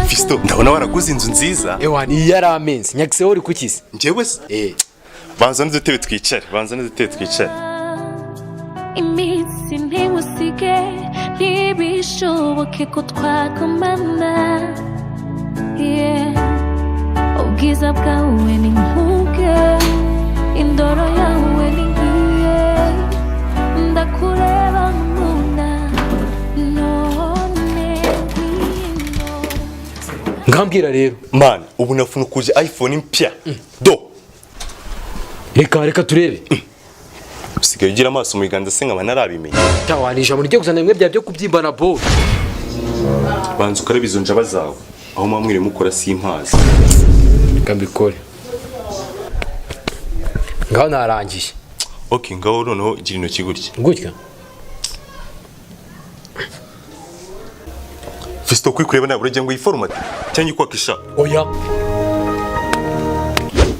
Fisto, ndabona waraguze inzu nziza. Ewa ni yaramense. NYAXE uri kukize. Njyewe se? Banza n'udutebe twicare. Iminsi ntimusige ntibishoboke ko twakomana. Ubwiza bwawe ni nkuge, indoro yawe ni nkiye, ndakureba nkunda none ngwino. Ngambwira rero man, ubu nafunukuje iPhone mpya. Do reka turebe. Usigaye ugira amaso mu biganza se nkaba narabimenye. Tawanisha muri cyo kuzana bimwe bya byo kubyimbana bo. Banza ukarabe izo njaba zawe. Aho mwamwire mukora simpazi. Kambikore. Ngaho narangiye. Okay, ngaho noneho gira intoki gutya. Gutya. Fisto kwikureba nabwo rege ngo yiformat cyangwa ikwakisha. Oya.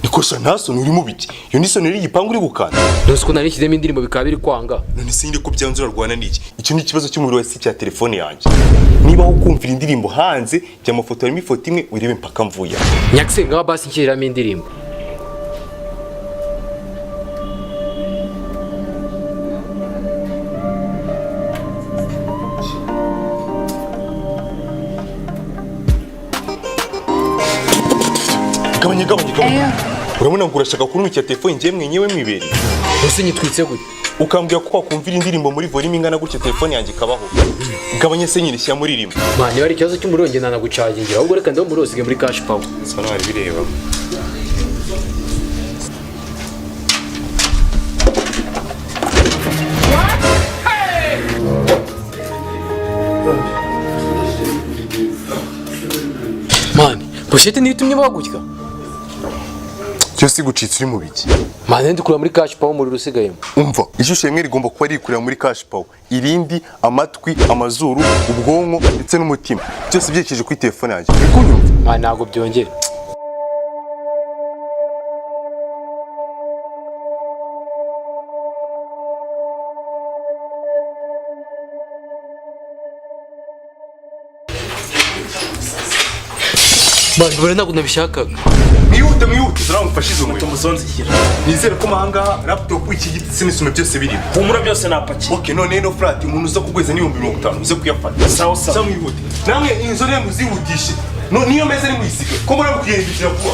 Nikosha ntaso uri mu biki. Yo niso niri igipangu uri gukana. Nose ko nari kidemo indirimbo bikaba biri kwanga. None sinde ko byanzura rwana niki. Icyo ni kibazo cy'umuriro wese cya telefone yanjye. Niba ho kumvira indirimbo hanze jya amafoto arimo ifoto imwe urebe mpaka mvuya. NYAXE ngaho basi nkiramo indirimbo. Gabanya. Urabona ngo urashaka kurumikira telefone ngiye mwenyewe mwibere. Ose nyitwitse gute? Ukambwira ko kwakumvira indirimbo muri volume ingana gutya telefone yanjye kabaho. Gabanya se nyine sya muri rimwe. Mani bari ikibazo cy'umurongo nana gucagingira ahubwo reka ndo murozige muri cash power. Sano hari bireba. Mani, pochette ni bitumye bagutya. Cyose gucitse uri mu biki. Mani ndikura muri cash power muri rusigayemo. Umva, ishusho imwe rigomba kuba rikurira muri cash power. Irindi amatwi, amazuru, ubwonko ndetse n'umutima. Byose byekeje kuri telefone yanjye. Bikunyumva? Mani ntago byongera. Mani bora ntabwo nabishakaga. Mwihute turamufashize umwe. Tumuzonzikira. Nizere ko mahanga laptop iki giti sinisume byose biri. Humura byose napaki. Okay, none no flat umuntu uza kugweza ni 50 uze kuyafata. Sawa. Mwihute. Namwe inzo ne muzihutishe. No niyo meze ni muyisige. Ko mura kuyendikira kuba.